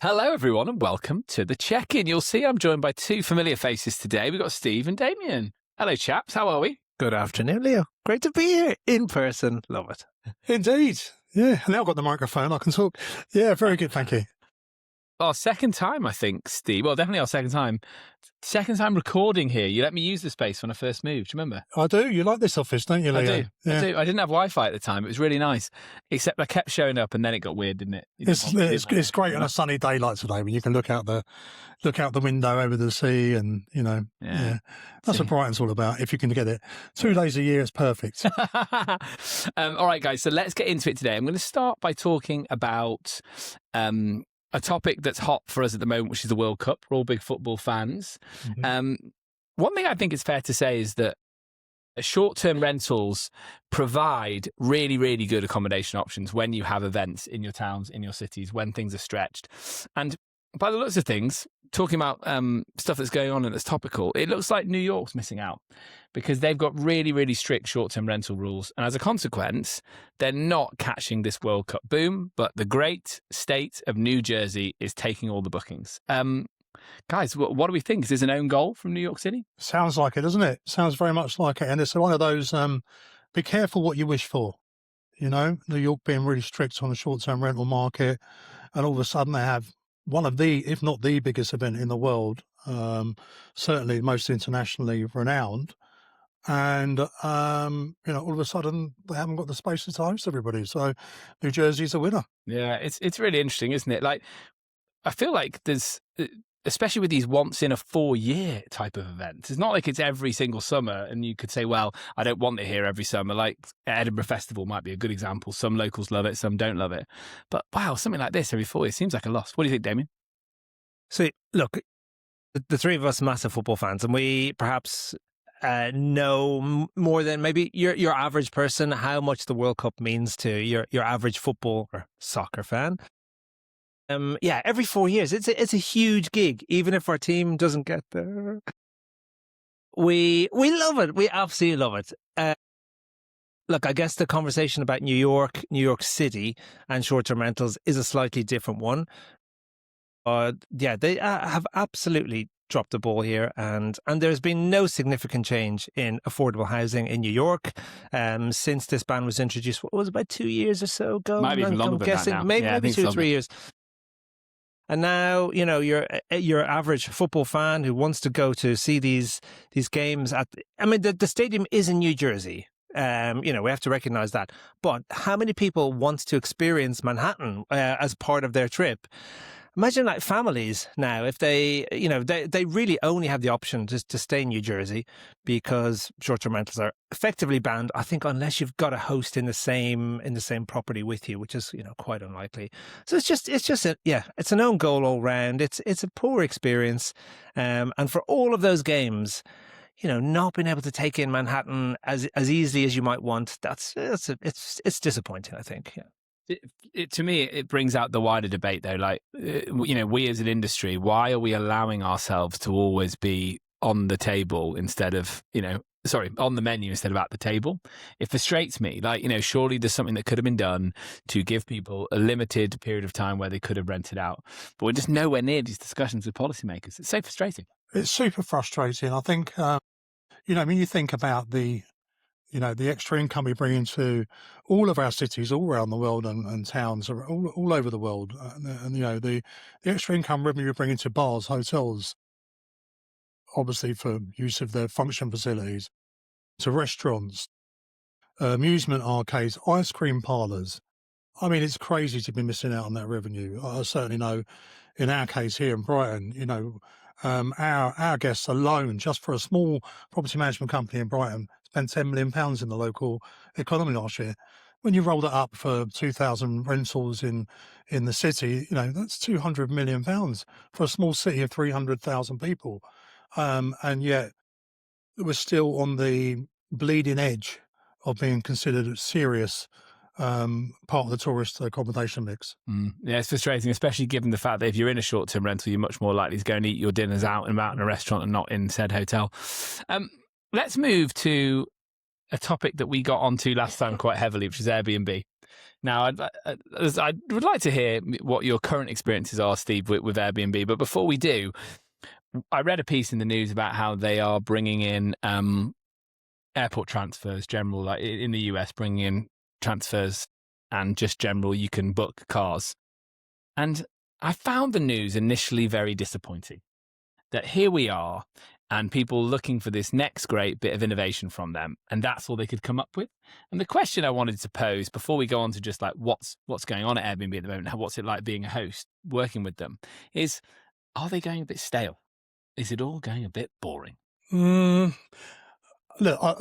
Hello, everyone, and welcome to the check-in. You'll see I'm joined by two familiar faces today. We've got Steve and Damian. Hello, chaps. How are we? Good afternoon, Leo. Great to be here in person. Love it. Indeed. Yeah. Now I've got the microphone. I can talk. Yeah, very good. Thank you. Our second time, I think, Steve. Well, definitely our second time. Second time recording here. You let me use the space when I first moved. Do you remember? I do. You like this office, don't you, Leo? I do. Yeah. I do. I didn't have Wi-Fi at the time. It was really nice. Except I kept showing up and then it got weird, didn't it? It's great on a sunny day like today when you can look out the window over the sea and, yeah. That's what Brighton's all about, if you can get it. 2 days a year is perfect. All right, guys. So let's get into it today. I'm going to start by talking about a topic that's hot for us at the moment, which is the World Cup. We're all big football fans. Mm-hmm. One thing I think it's fair to say is that short-term rentals provide really, really good accommodation options when you have events in your towns, in your cities, when things are stretched. And by the looks of things, talking about stuff that's going on and that's topical, it looks like New York's missing out because they've got really, really strict short-term rental rules. And as a consequence, they're not catching this World Cup boom, but the great state of New Jersey is taking all the bookings. Guys, what do we think? Is this an own goal from New York City? Sounds like it, doesn't it? Sounds very much like it. And it's one of those, be careful what you wish for. New York being really strict on the short-term rental market. And all of a sudden they have one of the, if not the biggest event in the world, certainly most internationally renowned. And, all of a sudden they haven't got the space to host everybody. So New Jersey's a winner. Yeah, it's really interesting, isn't it? Like, I feel like there's, especially with these once in a 4-year type of events, it's not like it's every single summer and you could say, well, I don't want it here every summer. Like Edinburgh Festival might be a good example. Some locals love it, some don't love it. But wow, something like this every 4 years seems like a loss. What do you think, Damien? So, look, the three of us massive football fans, and we perhaps know more than maybe your average person how much the World Cup means to your average football or soccer fan. Every 4 years, it's a huge gig, even if our team doesn't get there. We love it. We absolutely love it. Look, I guess the conversation about New York City and short-term rentals is a slightly different one. They have absolutely dropped the ball here, and there's been no significant change in affordable housing in New York since this ban was introduced. What was it, about 2 years or so ago? Might be even longer than that now. Maybe 2 or 3 years. And now, your average football fan who wants to go to see these games the stadium is in New Jersey. We have to recognize that. But how many people want to experience Manhattan as part of their trip? Imagine like families now, if they really only have the option to stay in New Jersey because short-term rentals are effectively banned, I think, unless you've got a host in the same property with you, which is, quite unlikely. So it's an own goal all round. It's a poor experience. And for all of those games, not being able to take in Manhattan as easily as you might want, it's disappointing, I think. Yeah. To me, it brings out the wider debate, though. Like, we as an industry, why are we allowing ourselves to always be on the table instead of, on the menu instead of at the table? It frustrates me. Like, surely there's something that could have been done to give people a limited period of time where they could have rented out. But we're just nowhere near these discussions with policymakers. It's so frustrating. It's super frustrating. I think, you think about the extra income we bring into all of our cities all around the world and towns all over the world. And the extra income revenue we bring into bars, hotels, obviously for use of their function facilities, to restaurants, amusement arcades, ice cream parlours. I mean, it's crazy to be missing out on that revenue. I certainly know in our case here in Brighton, our guests alone, just for a small property management company in Brighton, spent £10 million in the local economy last year. When you roll that up for 2,000 rentals in the city, that's £200 million for a small city of 300,000 people. And yet we're still on the bleeding edge of being considered a serious part of the tourist accommodation mix. Yeah, it's frustrating, especially given the fact that if you're in a short-term rental, you're much more likely to go and eat your dinners out and about in a restaurant and not in said hotel. Let's move to a topic that we got onto last time quite heavily, which is Airbnb. Now, I would like to hear what your current experiences are, Steve, with Airbnb. But before we do, I read a piece in the news about how they are bringing in airport transfers, general, like in the US, bringing in transfers and just general, you can book cars. And I found the news initially very disappointing, that here we are and people looking for this next great bit of innovation from them. And that's all they could come up with. And the question I wanted to pose before we go on to just like what's going on at Airbnb at the moment, what's it like being a host, working with them, is are they going a bit stale? Is it all going a bit boring? Look,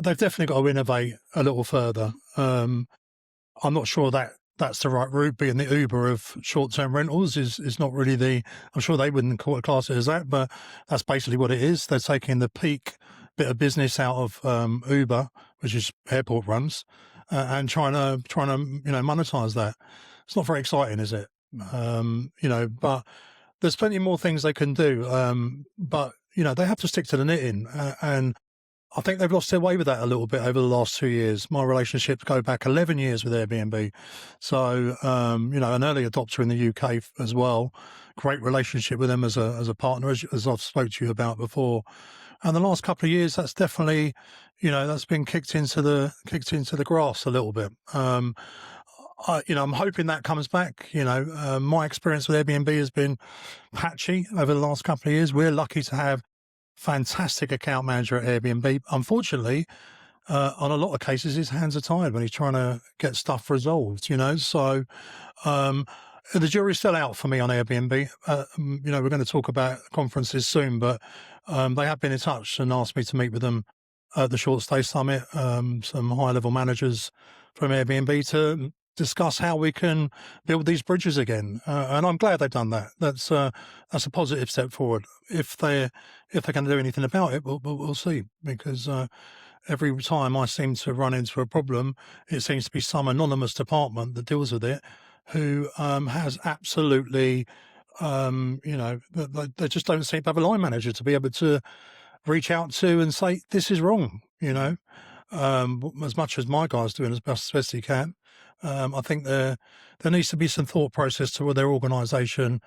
they've definitely got to innovate a little further. I'm not sure that's the right route. Being the Uber of short-term rentals is not really I'm sure they wouldn't class it as that, but that's basically what it is. They're taking the peak bit of business out of Uber, which is airport runs, and trying to monetize that. It's not very exciting, is it? But there's plenty more things they can do. But they have to stick to the knitting, and I think they've lost their way with that a little bit over the last 2 years. My relationships go back 11 years with Airbnb. So, an early adopter in the UK as well. Great relationship with them as a partner, as I've spoke to you about before. And the last couple of years, that's definitely, that's been kicked into the grass a little bit. I'm hoping that comes back. My experience with Airbnb has been patchy over the last couple of years. We're lucky to have fantastic account manager at Airbnb. Unfortunately, on a lot of cases, his hands are tied when he's trying to get stuff resolved, So the jury's still out for me on Airbnb. We're going to talk about conferences soon, but they have been in touch and asked me to meet with them at the Short Stay Summit, some high-level managers from Airbnb to discuss how we can build these bridges again, and I'm glad they've done that. That's a positive step forward. If they're going to do anything about it, we'll see. Because every time I seem to run into a problem, it seems to be some anonymous department that deals with it, who has absolutely, they just don't seem to have a line manager to be able to reach out to and say this is wrong. As much as my guy's doing as best he can. I think there needs to be some thought process to their organisation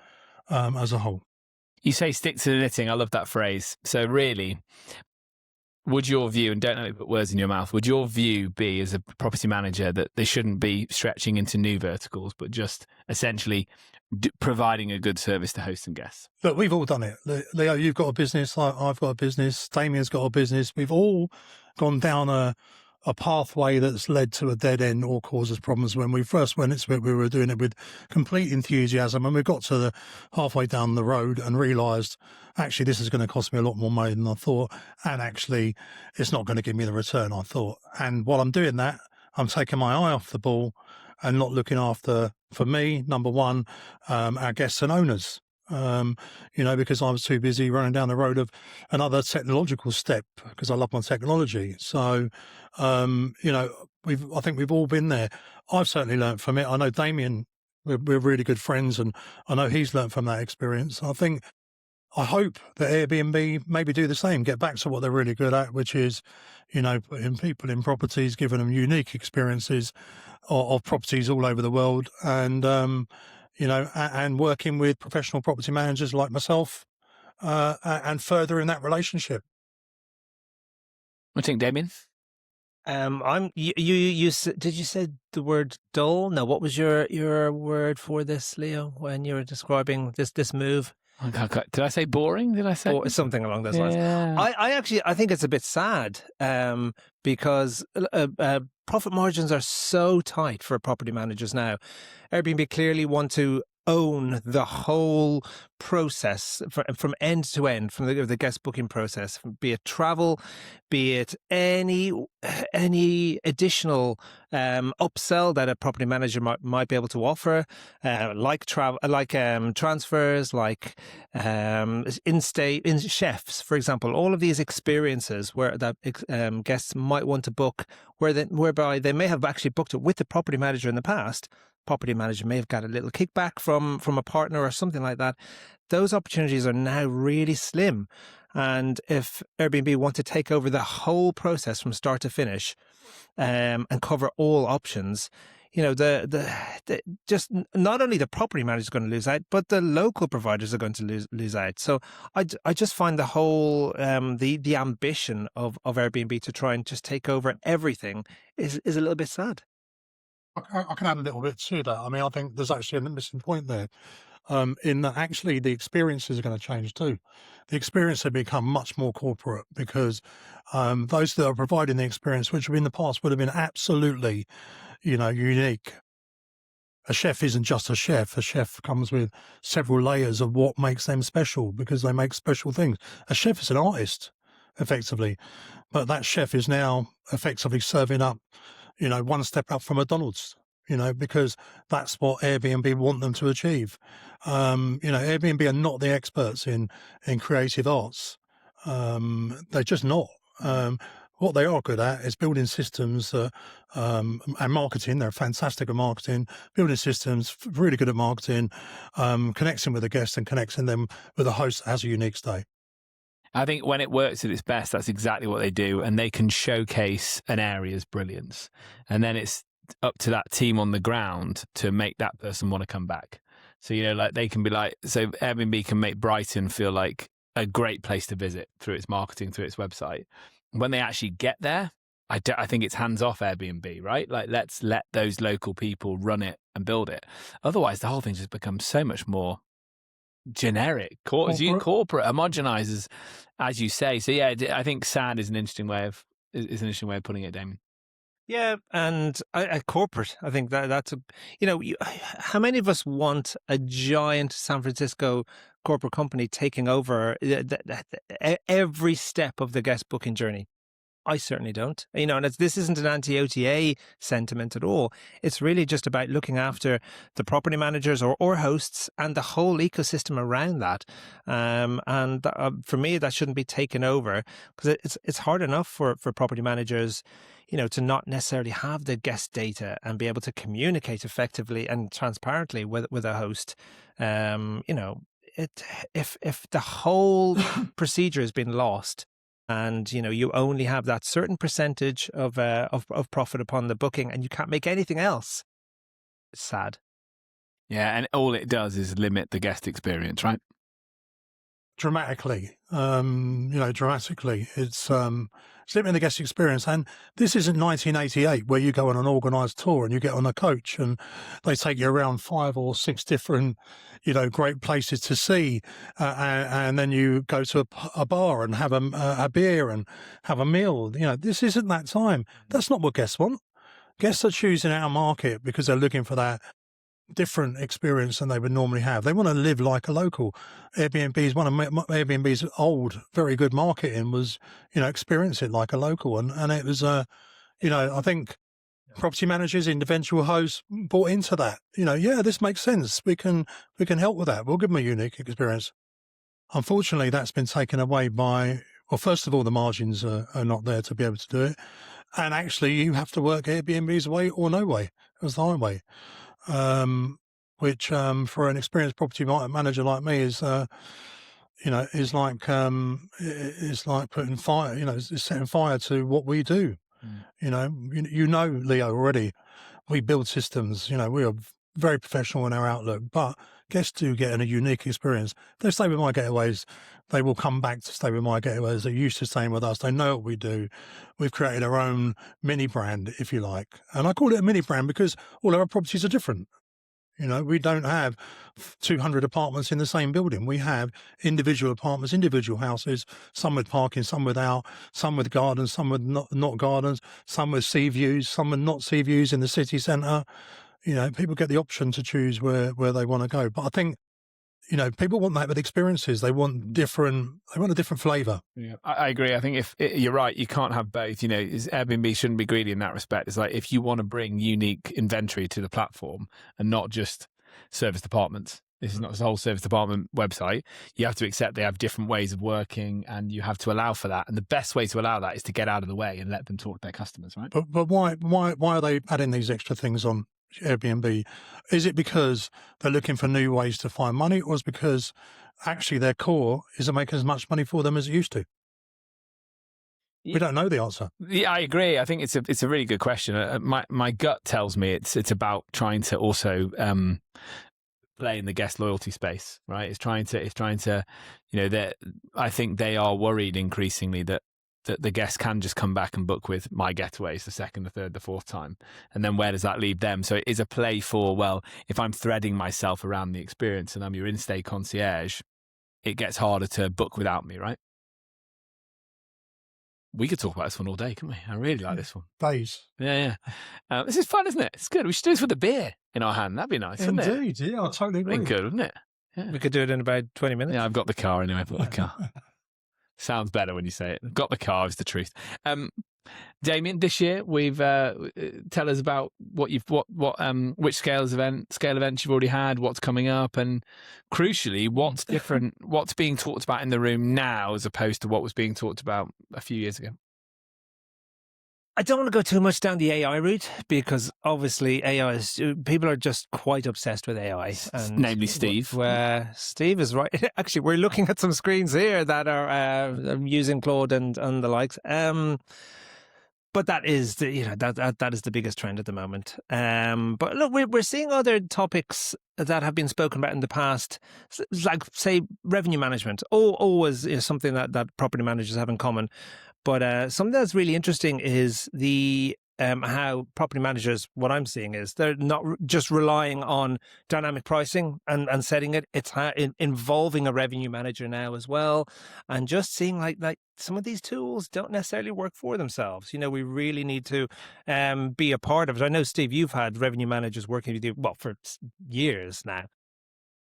as a whole. You say stick to the knitting. I love that phrase. So really, would your view, and don't let me put words in your mouth, would your view be as a property manager that they shouldn't be stretching into new verticals, but just essentially providing a good service to hosts and guests? Look, we've all done it. Leo, you've got a business. I've got a business. Damian's got a business. We've all gone down a pathway that's led to a dead end or causes problems. When we first went into it, we were doing it with complete enthusiasm, and we got to the halfway down the road and realised, actually, this is going to cost me a lot more money than I thought, and actually, it's not going to give me the return I thought. And while I'm doing that, I'm taking my eye off the ball and not looking after, for me, number one, our guests and owners. Because I was too busy running down the road of another technological step because I love my technology. So, I think we've all been there. I've certainly learned from it. I know Damian, we're really good friends, and I know he's learned from that experience. I hope that Airbnb maybe do the same, get back to what they're really good at, which is, putting people in properties, giving them unique experiences of properties all over the world, and and working with professional property managers like myself, and furthering that relationship. What do you think, Damian? Did you say the word dull? No, what was your word for this, Leo, when you were describing this move? Did I say boring? Did I say or something along those lines? I think it's a bit sad, because profit margins are so tight for property managers now. Airbnb clearly want to own the whole process from end to end, from the guest booking process, be it travel, be it any additional upsell that a property manager might be able to offer, like transfers, like in chefs, for example. All of these experiences where that guests might want to book, whereby they may have actually booked it with the property manager in the past. Property manager may have got a little kickback from a partner or something like that. Those opportunities are now really slim. And if Airbnb want to take over the whole process from start to finish, and cover all options, the just not only the property manager is going to lose out, but the local providers are going to lose out. So I just find the whole the ambition of Airbnb to try and just take over everything is a little bit sad. I can add a little bit to that. I mean, I think there's actually a missing point there. In that actually the experiences are going to change too. The experience has become much more corporate because those that are providing the experience, which in the past would have been absolutely, unique. A chef isn't just a chef. A chef comes with several layers of what makes them special because they make special things. A chef is an artist, effectively, but that chef is now effectively serving up, one step up from McDonald's. Because that's what Airbnb want them to achieve. Airbnb are not the experts in creative arts. They're just not. What they are good at is building systems and marketing. They're fantastic at marketing, building systems, really good at marketing, connecting with the guests and connecting them with a host that has a unique stay. I think when it works at its best, that's exactly what they do. And they can showcase an area's brilliance. And then it's up to that team on the ground to make that person want to come back. So, they can be so Airbnb can make Brighton feel like a great place to visit through its marketing, through its website. When they actually get there, I think it's hands off Airbnb, right? Let's let those local people run it and build it. Otherwise, the whole thing just becomes so much more generic, corporate, homogenizes, as you say. So yeah, I think sad is an interesting way of putting it, Damien. Yeah, and corporate, I think that's how many of us want a giant San Francisco corporate company taking over every step of the guest booking journey? I certainly don't. And this isn't an anti-OTA sentiment at all. It's really just about looking after the property managers or hosts and the whole ecosystem around that. And for me, that shouldn't be taken over because it's hard enough for property managers, to not necessarily have the guest data and be able to communicate effectively and transparently with a host. If the whole procedure has been lost, and you only have that certain percentage of profit upon the booking, and you can't make anything else, it's sad. Yeah, and all it does is limit the guest experience, right? Dramatically, dramatically. It's limiting the guest experience. And this isn't 1988 where you go on an organised tour and you get on a coach and they take you around 5 or 6 different, great places to see. And then you go to a bar and have a beer and have a meal. This isn't that time. That's not what guests want. Guests are choosing our market because they're looking for that different experience than they would normally have. They want to live like a local. One of Airbnb's old, very good marketing was, experience it like a local. And it was, I think property managers, individual hosts bought into that. This makes sense. We can help with that. We'll give them a unique experience. Unfortunately, that's been taken away by, well, first of all, the margins are not there to be able to do it. And actually, you have to work Airbnb's way or no way. It was the highway. Which for an experienced property manager like me is like putting fire, is setting fire to what we do. Leo, already, we build systems. We are very professional in our outlook, but guests do get a unique experience. If they stay with My Getaways, they will come back to stay with My Getaways. They're used to staying with us. They know what we do. We've created our own mini brand, if you like. And I call it a mini brand because all our properties are different. We don't have 200 apartments in the same building. We have individual apartments, individual houses, some with parking, some without, some with gardens, some with not gardens, some with sea views, some with not sea views in the city centre. People get the option to choose where they want to go. But I think, people want that with experiences. They want a different flavour. Yeah, I agree. I think you're right, you can't have both. Airbnb shouldn't be greedy in that respect. It's like if you want to bring unique inventory to the platform and not just serviced apartments. This is not a whole serviced apartment website. You have to accept they have different ways of working and you have to allow for that. And the best way to allow that is to get out of the way and let them talk to their customers, right? But why are they adding these extra things on Airbnb? Is it because they're looking for new ways to find money, or is it because actually their core is to make as much money for them as it used to? We don't know the answer. Yeah, I agree. I think it's a really good question. My gut tells me it's about trying to also play in the guest loyalty space, right? It's trying to, I think they are worried increasingly that the guests can just come back and book with My Getaways the second, the third, the fourth time, and then where does that leave them? So it is a play for, well, if I'm threading myself around the experience and I'm your in-stay concierge, it gets harder to book without me, right? We could talk about this one all day, couldn't we? I really like this one. Days. Yeah. This is fun, isn't it? It's good. We should do this with a beer in our hand. That'd be nice, wouldn't it? Indeed, yeah, I totally agree. Good, wouldn't it? Yeah. We could do it in about 20 minutes. Yeah, I've got the car anyway. I've got the car. Sounds better when you say it. Got the car is the truth. Damian, this year we've tell us about which scale events you've already had, what's coming up, and crucially, what's different, what's being talked about in the room now as opposed to what was being talked about a few years ago. I don't want to go too much down the AI route because obviously people are just quite obsessed with AI. And namely Steve. Steve is right. Actually, we're looking at some screens here that are using Claude and the likes. But that is that is the biggest trend at the moment. But look, we're seeing other topics that have been spoken about in the past, like say revenue management. Always something that property managers have in common. But something that's really interesting is the how property managers, what I'm seeing is they're not just relying on dynamic pricing and setting it. It's involving a revenue manager now as well. And just seeing like some of these tools don't necessarily work for themselves. We really need to be a part of it. I know, Steve, you've had revenue managers working with you, well, for years now.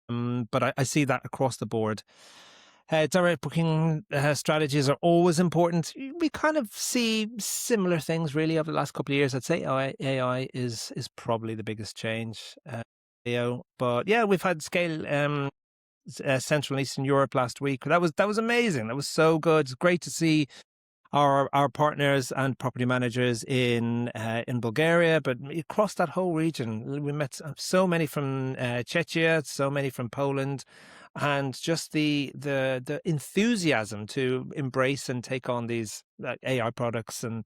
But I see that across the board. Direct booking strategies are always important. We kind of see similar things really over the last couple of years. I'd say AI is probably the biggest change. But yeah, we've had scale Central and Eastern Europe last week. That was amazing. That was so good. It's great to see our partners and property managers in Bulgaria, but across that whole region. We met so many from Czechia, so many from Poland. And just the enthusiasm to embrace and take on these AI products and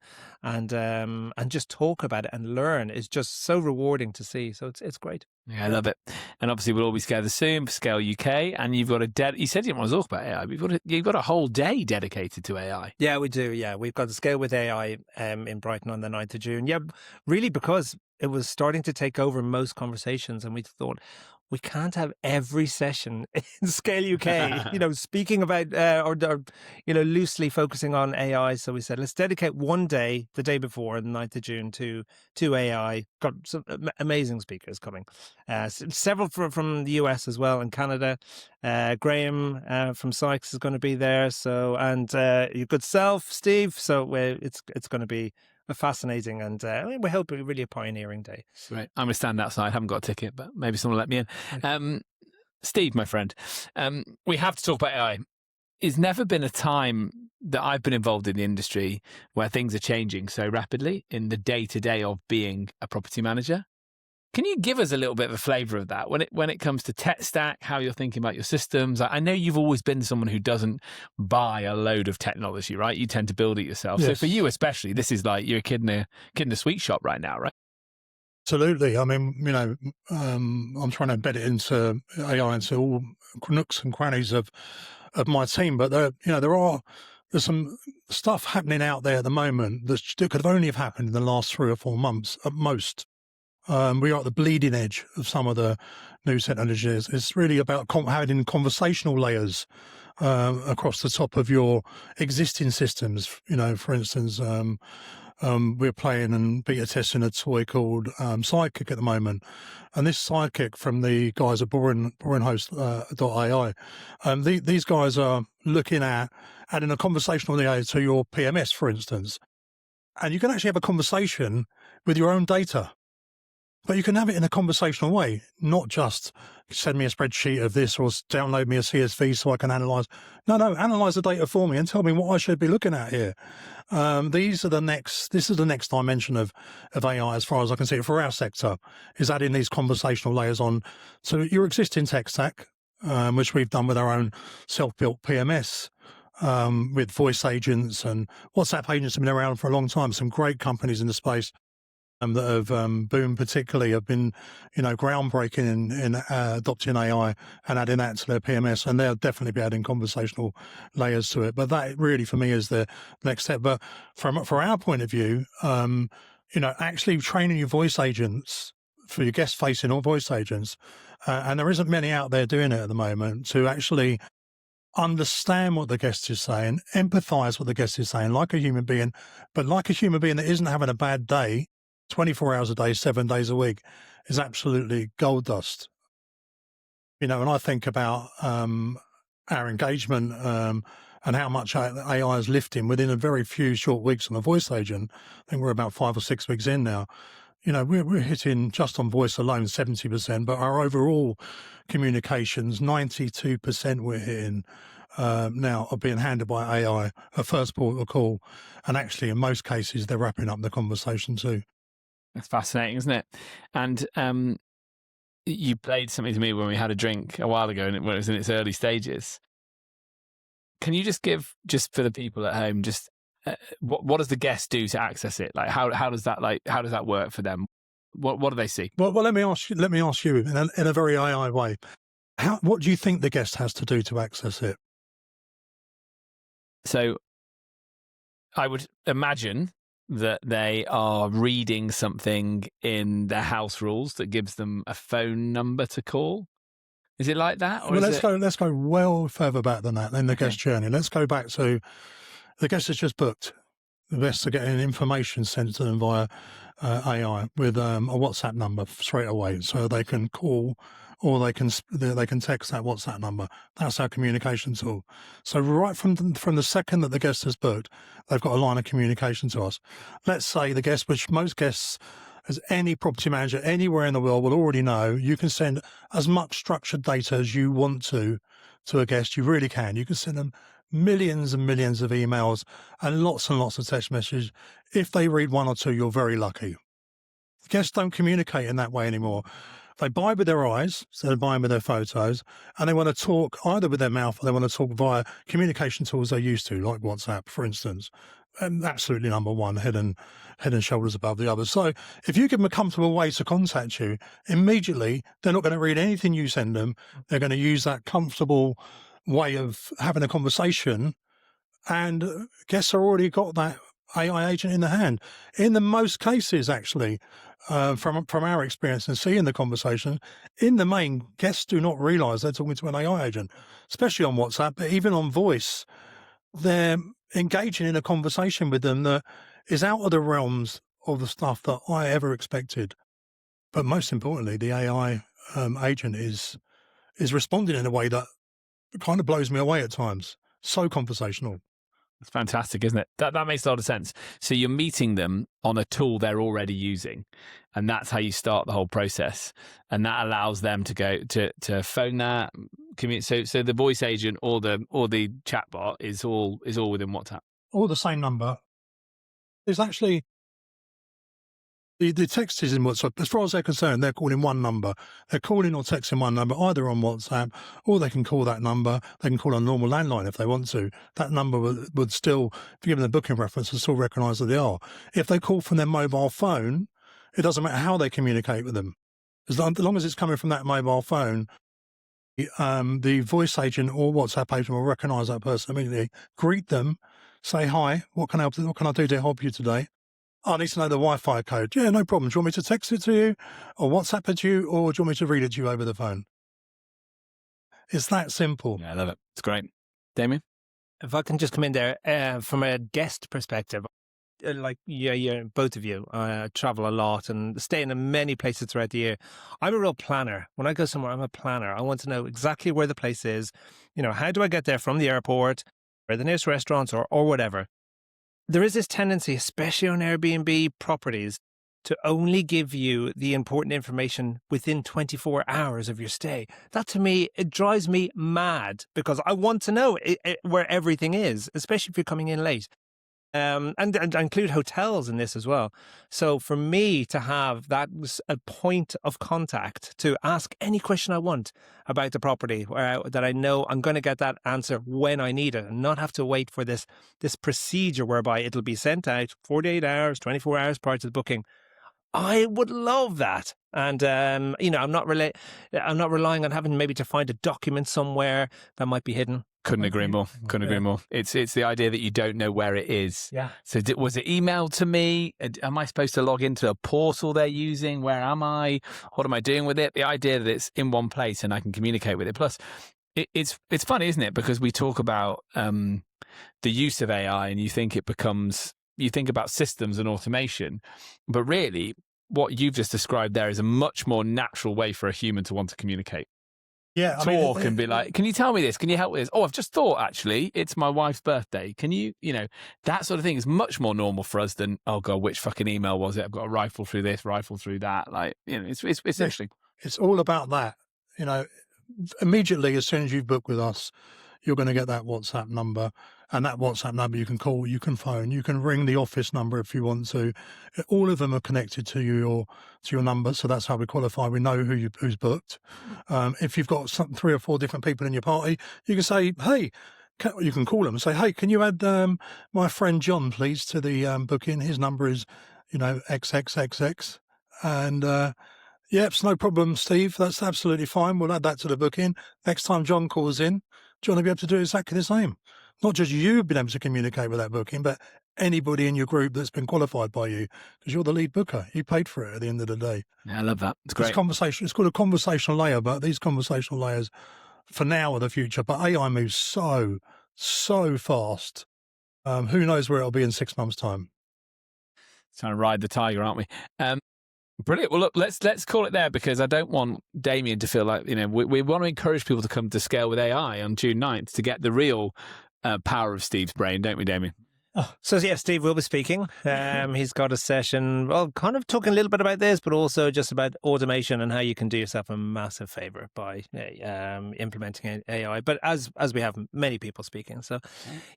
just talk about it and learn is just so rewarding to see. So it's great. Yeah, I love it. And obviously we'll all be together soon for Scale UK. And you've got you said you didn't want to talk about AI, but you've got a whole day dedicated to AI. Yeah, we do. Yeah, we've got the Scale with AI in Brighton on the 9th of June. Yeah, really because it was starting to take over most conversations, and we thought, we can't have every session in Scale UK, speaking about or loosely focusing on AI. So we said, let's dedicate one day, the day before, the 9th of June, to AI. Got some amazing speakers coming. Several from the US as well, and Canada. Graham from Sykes is going to be there. So, and your good self, Steve. So it's going to be fascinating, and we hope really a pioneering day. Right, I'm going to stand outside. I haven't got a ticket, but maybe someone will let me in. Steve, my friend, we have to talk about AI. It's never been a time that I've been involved in the industry where things are changing so rapidly in the day-to-day of being a property manager. Can you give us a little bit of a flavour of that when it comes to tech stack, how you're thinking about your systems? I know you've always been someone who doesn't buy a load of technology, right? You tend to build it yourself. Yes. So for you especially, this is like you're a kid in a sweet shop right now, right? Absolutely. I mean, I'm trying to embed it into AI into all nooks and crannies of my team, but there's some stuff happening out there at the moment that could have only have happened in the last 3 or 4 months at most. We are at the bleeding edge of some of the new technologies. It's really about having conversational layers across the top of your existing systems. For instance, we're playing and beta testing a toy called Sidekick at the moment. And this Sidekick from the guys at boringhost.ai, these guys are looking at adding a conversational layer to your PMS, for instance. And you can actually have a conversation with your own data. But you can have it in a conversational way, not just send me a spreadsheet of this or download me a CSV so I can analyze. No, analyze the data for me and tell me what I should be looking at here. This is the next dimension of AI as far as I can see it for our sector, is adding these conversational layers on to your existing tech stack, which we've done with our own self-built PMS. with voice agents, and WhatsApp agents have been around for a long time. Some great companies in the space that have boomed particularly have been, groundbreaking in adopting AI and adding that to their PMS, and they'll definitely be adding conversational layers to it. But that really, for me, is the next step. But from our point of view, actually training your voice agents for your guest-facing or voice agents, and there isn't many out there doing it at the moment, to actually understand what the guest is saying, empathize what the guest is saying, like a human being, but like a human being that isn't having a bad day, 24 hours a day, 7 days a week, is absolutely gold dust. When I think about our engagement and how much AI is lifting within a very few short weeks on the voice agent, I think we're about 5 or 6 weeks in now. We're hitting, just on voice alone, 70%, but our overall communications, 92% we're hitting now are being handled by AI, a first port of call. And actually, in most cases, they're wrapping up the conversation too. That's fascinating, isn't it? And you played something to me when we had a drink a while ago, and it was in its early stages. Can you just give, just for the people at home, just what does the guest do to access it? Like how does that work for them? What do they see? Well, let me ask you in a very AI way. What do you think the guest has to do to access it? So I would imagine that they are reading something in their house rules that gives them a phone number to call. Is it like that? Or let's go well further back than that, in the guest journey. Let's go back to the guest has just booked. The guests are getting information sent to them via AI with a WhatsApp number straight away, so they can call or they can text that WhatsApp number. That's our communication tool. So right from the second that the guest has booked, they've got a line of communication to us. Let's say the guest, which most guests, as any property manager anywhere in the world will already know, you can send as much structured data as you want to a guest. You really can. You can send them millions and millions of emails and lots of text messages. If they read one or two, you're very lucky. Guests don't communicate in that way anymore. They buy with their eyes instead of buying with their photos, and they want to talk either with their mouth or they want to talk via communication tools they're used to, like WhatsApp, for instance. And absolutely number one, head and shoulders above the others. So if you give them a comfortable way to contact you, immediately they're not going to read anything you send them. They're going to use that comfortable way of having a conversation, and guests have already got that AI agent in the hand. In the most cases, actually, from our experience and seeing the conversation, in the main, guests do not realise they're talking to an AI agent, especially on WhatsApp, but even on voice. They're engaging in a conversation with them that is out of the realms of the stuff that I ever expected. But most importantly, the AI agent is responding in a way that kind of blows me away at times. So conversational. It's fantastic, isn't it? That makes a lot of sense. So you're meeting them on a tool they're already using, and that's how you start the whole process. And that allows them to go to phone that. So the voice agent or the chatbot is all within WhatsApp. All the same number. There's actually the text is in WhatsApp. As far as they're concerned, they're calling one number. They're calling or texting one number, either on WhatsApp, or they can call that number. They can call a normal landline if they want to. That number would still, if you give them the booking reference, would still recognise that they are. If they call from their mobile phone, it doesn't matter how they communicate with them. As long as it's coming from that mobile phone, the voice agent or WhatsApp agent will recognise that person immediately, greet them, say, hi, what can I do to help you today? I need to know the Wi-Fi code. Yeah, no problem. Do you want me to text it to you or WhatsApp it to you, or do you want me to read it to you over the phone? It's that simple. Yeah, I love it. It's great. Damian? If I can just come in there from a guest perspective, both of you travel a lot and stay in many places throughout the year. I'm a real planner. When I go somewhere, I'm a planner. I want to know exactly where the place is. How do I get there from the airport, or the nearest restaurants, or whatever. There is this tendency, especially on Airbnb properties, to only give you the important information within 24 hours of your stay. That, to me, it drives me mad, because I want to know where everything is, especially if you're coming in late. and include hotels in this as well. So for me to have that a point of contact to ask any question I want about the property, that I know I'm going to get that answer when I need it, and not have to wait for this procedure whereby it'll be sent out 48 hours, 24 hours prior to the booking. I would love that. And, I'm not relying on having maybe to find a document somewhere that might be hidden. Couldn't agree more. Couldn't agree more. It's the idea that you don't know where it is. Yeah. So was it emailed to me? Am I supposed to log into a portal they're using? Where am I? What am I doing with it? The idea that it's in one place and I can communicate with it. Plus, it's funny, isn't it? Because we talk about the use of AI and you think about systems and automation, but really what you've just described there is a much more natural way for a human to want to communicate. Yeah, Talk and be like, can you tell me this? Can you help with this? Oh, I've just thought, actually, it's my wife's birthday. Can you, that sort of thing is much more normal for us than, oh God, which fucking email was it? I've got to rifle through this, rifle through that. Like, it's interesting. It's all about that. Immediately, as soon as you book with us, you're going to get that WhatsApp number, and that WhatsApp number you can call, you can phone, you can ring the office number if you want to. All of them are connected to your number, so that's how we qualify. We know who's booked. If you've got 3 or 4 different people in your party, you can say, hey, you can call them and say, hey, can you add my friend John, please, to the booking? His number is, XXXX, and yep, it's no problem, Steve. That's absolutely fine. We'll add that to the booking. Next time John calls in, John will be able to do exactly the same. Not just you being able to communicate with that booking, but anybody in your group that's been qualified by you, because you're the lead booker. You paid for it at the end of the day. Yeah, I love that. It's great. It's called a conversational layer, but these conversational layers for now are the future. But AI moves so fast. Who knows where it'll be in 6 months' time? Trying to ride the tiger, aren't we? Brilliant. Well, look, let's call it there, because I don't want Damian to feel like, we want to encourage people to come to Scale with AI on June 9th to get the real power of Steve's brain, don't we, Damian? Oh. So, yeah, Steve will be speaking. He's got a session, kind of talking a little bit about this, but also just about automation and how you can do yourself a massive favor by implementing AI. But as we have many people speaking. So,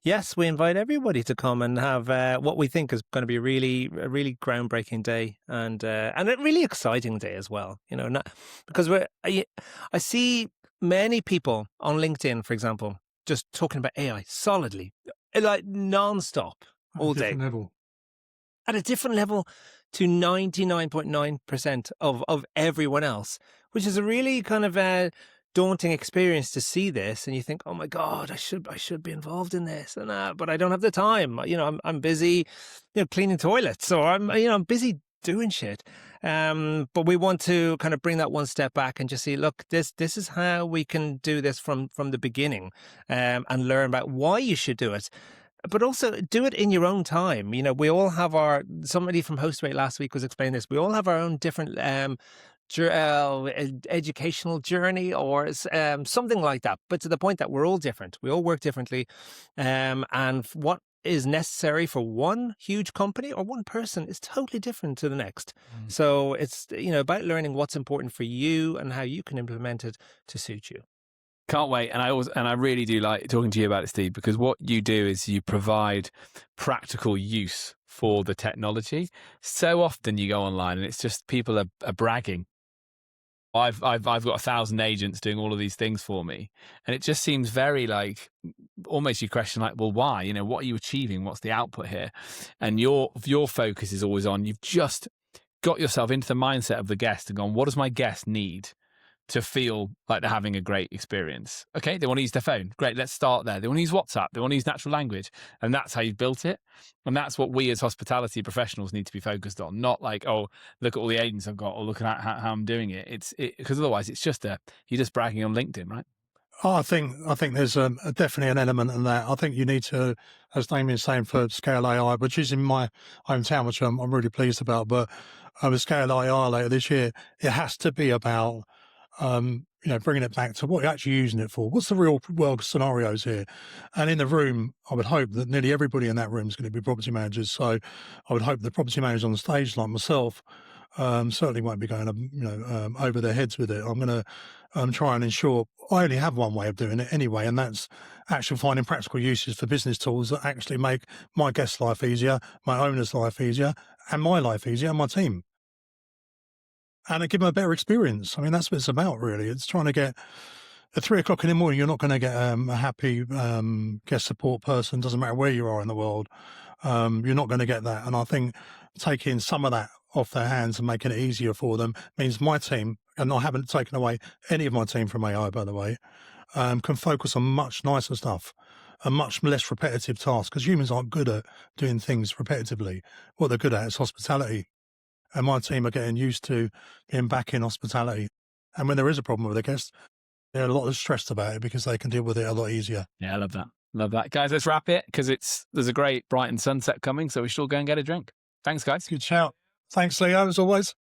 yes, we invite everybody to come and have what we think is going to be a really groundbreaking day and a really exciting day as well. Because I see many people on LinkedIn, for example, just talking about AI solidly, like non-stop all day. At a different level to 99.9% of everyone else, which is a really kind of daunting experience to see this. And you think, oh my God, I should be involved in this, but I don't have the time. I'm busy, cleaning toilets, or I'm busy doing shit. But we want to kind of bring that one step back and just see, look, this is how we can do this from the beginning, and learn about why you should do it. But also do it in your own time. We all have somebody from HostRate last week was explaining this. We all have our own different educational journey or something like that. But to the point that we're all different. We all work differently. And what is necessary for one huge company or one person is totally different to the next. So it's, about learning what's important for you and how you can implement it to suit you. Can't wait. And I really do like talking to you about it, Steve, because what you do is you provide practical use for the technology. So often you go online and it's just people are bragging. I've got 1,000 agents doing all of these things for me. And it just seems very like, almost you question like, well, why? What are you achieving? What's the output here? And your focus is always on, you've just got yourself into the mindset of the guest and gone, what does my guest need to feel like they're having a great experience? Okay, they want to use their phone. Great, let's start there. They want to use WhatsApp. They want to use natural language. And that's how you've built it. And that's what we as hospitality professionals need to be focused on. Not like, oh, look at all the agents I've got, or look at how I'm doing it. Because otherwise it's just you're just bragging on LinkedIn, right? Oh, I think there's definitely an element in that. I think you need to, as Damian's saying, for Scale AI, which is in my hometown, which I'm really pleased about. But with Scale AI later this year, it has to be about bringing it back to what you're actually using it for. What's the real world scenarios here? And in the room, I would hope that nearly everybody in that room is going to be property managers. So I would hope the property managers on the stage, like myself, certainly won't be going over their heads with it. I'm going to try and ensure I only have one way of doing it anyway, and that's actually finding practical uses for business tools that actually make my guest's life easier, my owner's life easier, and my life easier, and my team. And I give them a better experience. I mean, that's what it's about, really. It's trying to get at 3 o'clock in the morning, you're not going to get a happy guest support person, doesn't matter where you are in the world. You're not going to get that. And I think taking some of that off their hands and making it easier for them means my team, and I haven't taken away any of my team from AI, by the way, can focus on much nicer stuff and much less repetitive tasks, because humans aren't good at doing things repetitively. What they're good at is hospitality. And my team are getting used to being back in hospitality. And when there is a problem with a guest, they're a lot less stressed about it because they can deal with it a lot easier. Yeah, I love that. Love that. Guys, let's wrap it because there's a great Brighton sunset coming, so we should all go and get a drink. Thanks, guys. Good shout. Thanks, Leo, as always.